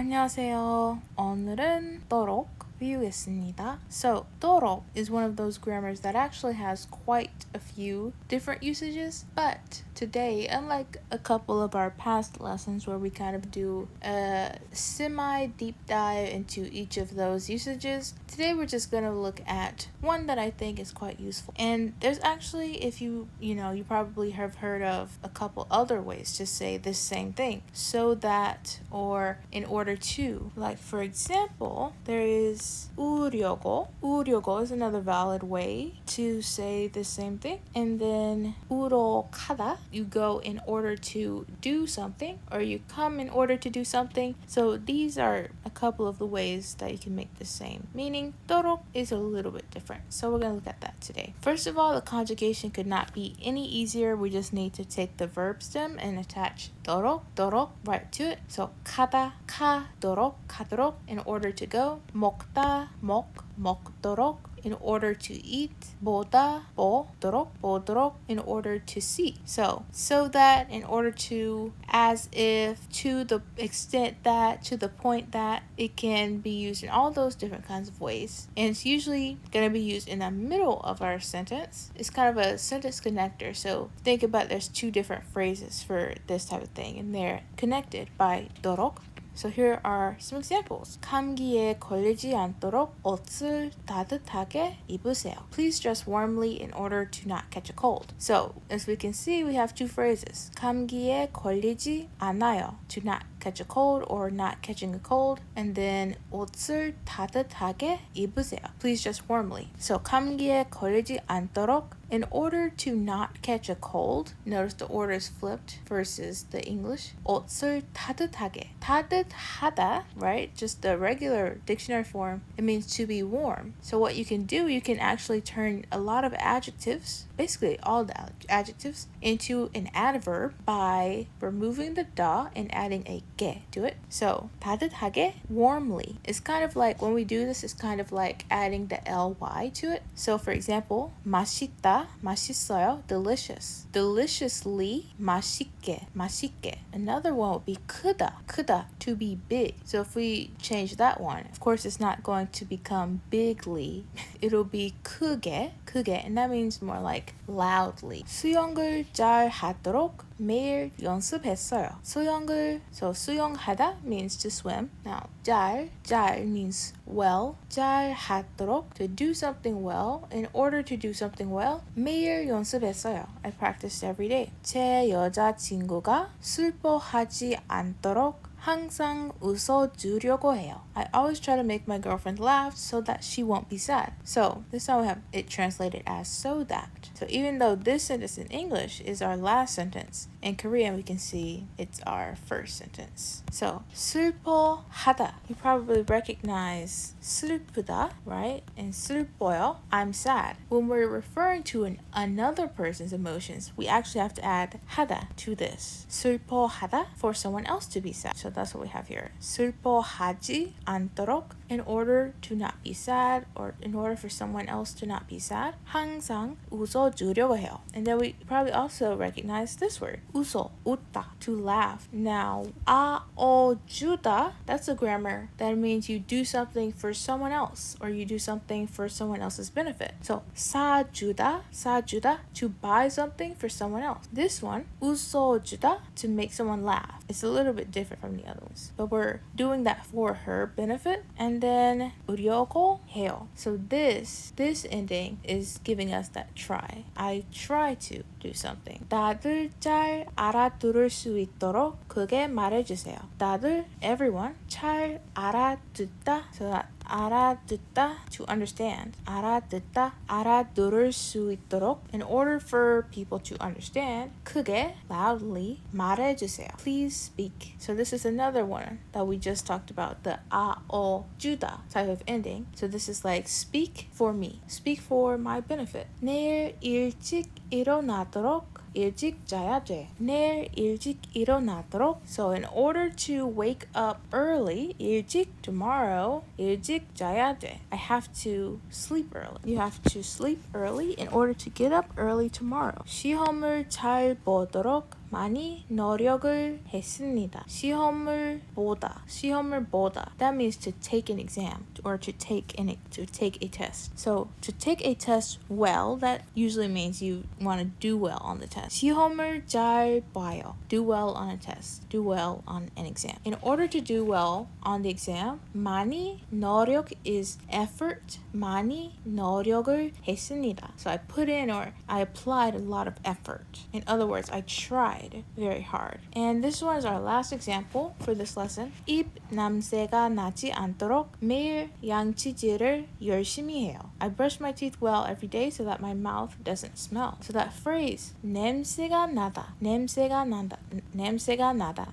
안녕하세요. 오늘은 떠록 배우겠습니다. So, 떠록 is one of those grammars that actually has quite a few different usages, but today, unlike a couple of our past lessons where we kind of do a semi-deep dive into each of those usages, today we're just going to look at one that I think is quite useful. And there's actually, if you probably have heard of a couple other ways to say this same thing. So that, or in order to. Like, for example, there is 우려고. 우려고 is another valid way to say the same thing. And then 우러가다, you go in order to do something, or you come in order to do something. So these are a couple of the ways that you can make the same meaning. 떠록 is a little bit different. So we're going to look at that today. First of all, the conjugation could not be any easier. We just need to take the verb stem and attach 떠록 right to it. So 가다, 가도록 in order to go. 먹다, 먹도록 in order to eat. 보다, 보도록 in order to see. So that, in order to, as if, to the extent that, to the point that. It can be used in all those different kinds of ways. And it's usually going to be used in the middle of our sentence. It's kind of a sentence connector. So think about there's two different phrases for this type of thing, and they're connected by 도록. So here are some examples. 감기에 걸리지 않도록 옷을 따뜻하게 입으세요. Please dress warmly in order to not catch a cold. So as we can see, we have two phrases. 감기에 걸리지 않아요, to not catch a cold or not catching a cold. And then 옷을 따뜻하게 입으세요. Please dress warmly. So 감기에 걸리지 않도록, in order to not catch a cold. Notice the order is flipped versus the English. 옷을 따뜻하게. 따뜻하다, right? Just the regular dictionary form. It means to be warm. So what you can do, you can actually turn a lot of adjectives, basically all the adjectives, into an adverb by removing the da and adding a 게 to it. So 따뜻하게, warmly. It's kind of like, when we do this, it's kind of like adding the ly to it. So for example, 맛있다, 맛있어요, delicious. Deliciously, 맛있게. Another one would be 크다, to be big. So if we change that one, of course it's not going to become bigly. It'll be 크게, and that means more like loudly. 수영을 잘 하도록 매일 연습했어요. So 수영하다 means to swim. Now 잘 means well. 잘 하도록, to do something well. In order to do something well, 매일 연습했어요. I practiced every day. 제 여자친구가 슬퍼하지 않도록 항상 웃어주려고 해요. I always try to make my girlfriend laugh so that she won't be sad. So this time we have it translated as so that. So even though this sentence in English is our last sentence, in Korean we can see it's our first sentence. So 슬퍼하다, you probably recognize 슬프다, right? And 슬퍼요, I'm sad. When we're referring to another person's emotions, we actually have to add 하다 to this. 슬퍼하다, for someone else to be sad. So that's what we have here. 슬퍼하지 않도록, in order to not be sad, or in order for someone else to not be sad. 항상 웃어주려고 해요. And then we probably also recognize this word. 웃어, 웃다, to laugh. Now, 아어주다, that's a grammar that means you do something for someone else, or you do something for someone else's benefit. So 사주다, to buy something for someone else. This one, 웃어주다, to make someone laugh. It's a little bit different from the other ones, but we're doing that for her benefit. And then 우려고 해요. So this ending is giving us that try. I try to do something. 다들 잘 알아들을 수 있도록 크게 말해주세요. 다들, everyone, 잘 알아듣다. So that 알아듣다, to understand. 알아듣다, 알아들을 수 있도록, in order for people to understand. 크게, loudly, 말해주세요. Please speak. So this is another one that we just talked about, the 아어주다 type of ending. So this is like, speak for me, speak for my benefit. 내일 일찍 일어나도록 일찍 자야 돼. 내일 일찍 일어나도록. So in order to wake up early, 일찍, tomorrow, 일찍 자야 돼. I have to sleep early. You have to sleep early in order to get up early tomorrow. 시험을 잘 보도록 많이 노력을 했습니다. 시험을 보다. That means to take an exam or to take a test. So to take a test well, that usually means you want to do well on the test. 시험을 잘 봐요. Do well on a test. Do well on an exam. In order to do well on the exam, 많이 노력 is effort. 많이 노력을 했습니다. So I put in or I applied a lot of effort. In other words, I tried very hard. And this one is our last example for this lesson. 입 냄새가 나지 않도록 매일 양치질을 열심히 해요. I brush my teeth well every day so that my mouth doesn't smell. So that phrase, 냄새가 나다,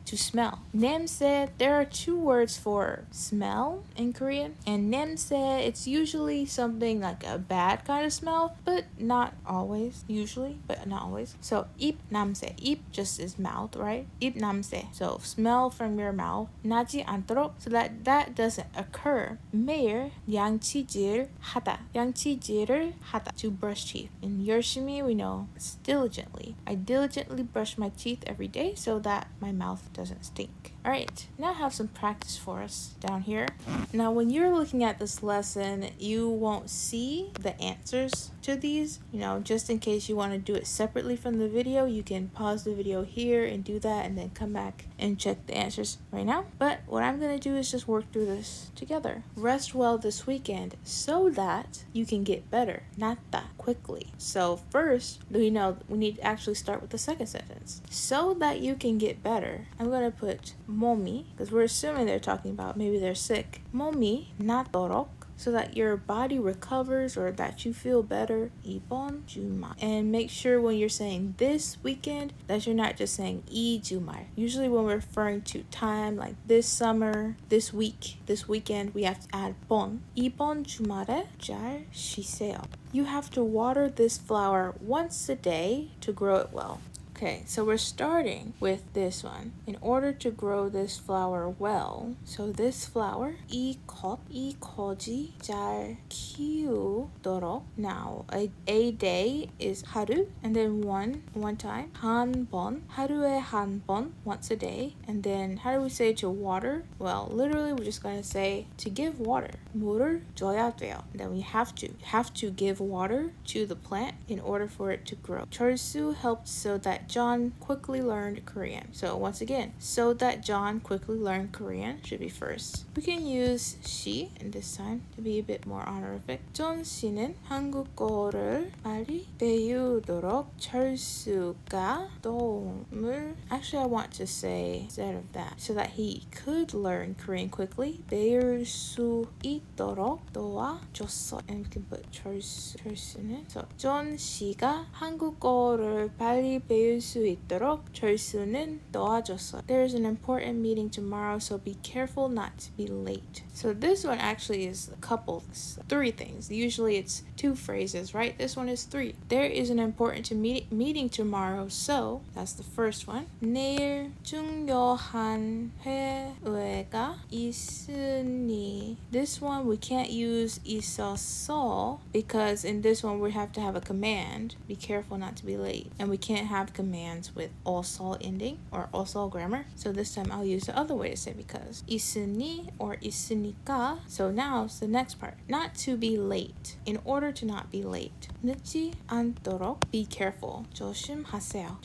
to smell. 냄새, there are two words for smell in Korean. And 냄새, it's usually something like a bad kind of smell, but not always. Usually, but not always. So 입 냄새, 입 just is mouth, right? 입 냄새, so smell from your mouth. 나지 않도록, so that doesn't occur. 매일 양치질 하다, 양치질을 하다, to brush teeth. In 열심히, we know it's diligently. I diligently brush my teeth every day so that my mouth doesn't stink. Alright, now I have some practice for us down here. Now when you're looking at this lesson, you won't see the answers to these. Just in case you want to do it separately from the video, you can pause the video here and do that and then come back and check the answers right now. But what I'm going to do is just work through this together. Rest well this weekend so that you can get better, not that quickly. So first, we need to actually start with the second sentence. So that you can get better, I'm going to put 몸이, because we're assuming they're talking about maybe they're sick. 몸이 나도록, so that your body recovers or that you feel better. 이번 주말. And make sure when you're saying this weekend that you're not just saying 이 주말. Usually when we're referring to time, like this summer, this week, this weekend, we have to add 번. 이번 주말에 잘 쉬세요. You have to water this flower once a day to grow it well. Okay, so we're starting with this one. In order to grow this flower well, so this flower, 이 꽃이 잘 키우도록. Now, a day is 하루, and then one time. 한 번, 하루에 한 번, once a day. And then, how do we say to water? Well, literally, we're just gonna say to give water. 물을 줘야 돼요. Then we have to give water to the plant in order for it to grow. 철수 helped so that John quickly learned Korean. So once again, so that John quickly learned Korean should be first. We can use she in this time to be a bit more honorific. 존 씨는 한국어를 빨리 배우도록 철수가 도움을. Actually, I want to say instead of that, so that he could learn Korean quickly. 배울 수 있도록 도와줬어. And we can put 철수는. So 존 씨가 한국어를 빨리 배울 수 있도록 철수는 도와줬어. There's an important meeting tomorrow, so be careful not to be late. So this one actually is a couple, three things. Usually it's two phrases, right? This one is three. There is an important meeting tomorrow, so that's the first one. 내일 중요한 회의가 있으니. This one we can't use 있어서 because in this one we have to have a command. Be careful not to be late. And we can't have commands with also ending or also grammar. So this time I'll use the other way to say because. 있으니 or 있으니까. So now it's the next part. Not to be late. In order to not be late. 늦지 않도록. Be careful. 조심하세요.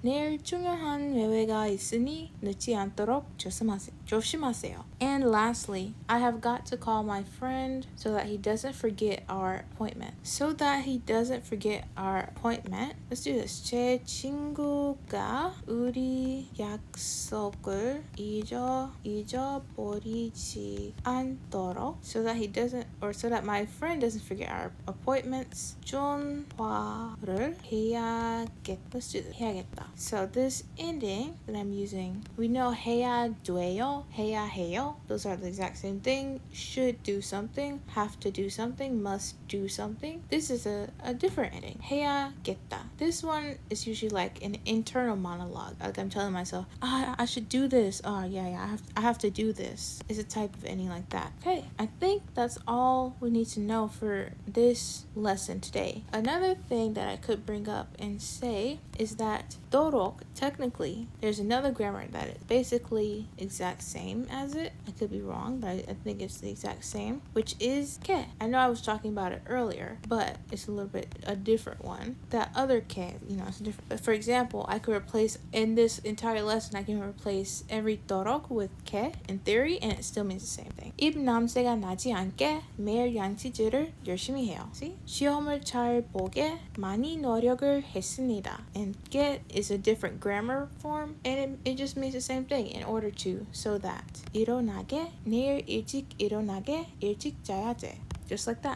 내일 중요한 회의가 있으니 늦지 않도록 조심하세요. And lastly, I have got to call my friend so that he doesn't forget our appointment. So that he doesn't forget our appointment. Let's do this. 제 친구가 우리 약속을 잊어버리지 않도록. So that he doesn't, or so that my friend doesn't forget our appointments. 전화를 해야겠다. Let's do this. 해야겠다. So this ending that I'm using, we know 해야 돼요, 해야 해요. Those are the exact same thing. Should do something, have to do something, must do something. This is a different ending. 해야겠다. This one is usually like an internal monologue. Like I'm telling myself, I should do this. I have to do this. It's a type of ending like that. Okay, I think that's all we need to know for this lesson. lesson today. Another thing that I could bring up and say is that dorok, technically, there's another grammar that is basically exact same as it. I could be wrong, but I think it's the exact same, which is ke. I know I was talking about it earlier, but it's a little bit a different one. That other ke, it's different. But for example, I could replace, in this entire lesson, I can replace every dorok with ke in theory, and it still means the same thing. 입 냄새가 나지 않게 매일 양치질을 열심히 해요. See? 시험을 잘 보게 많이 노력을 했습니다. And get is a different grammar form, and it just means the same thing, in order to, so that. 일어나게, 내일 일찍 일어나게, 일찍 자야 돼. Just like that.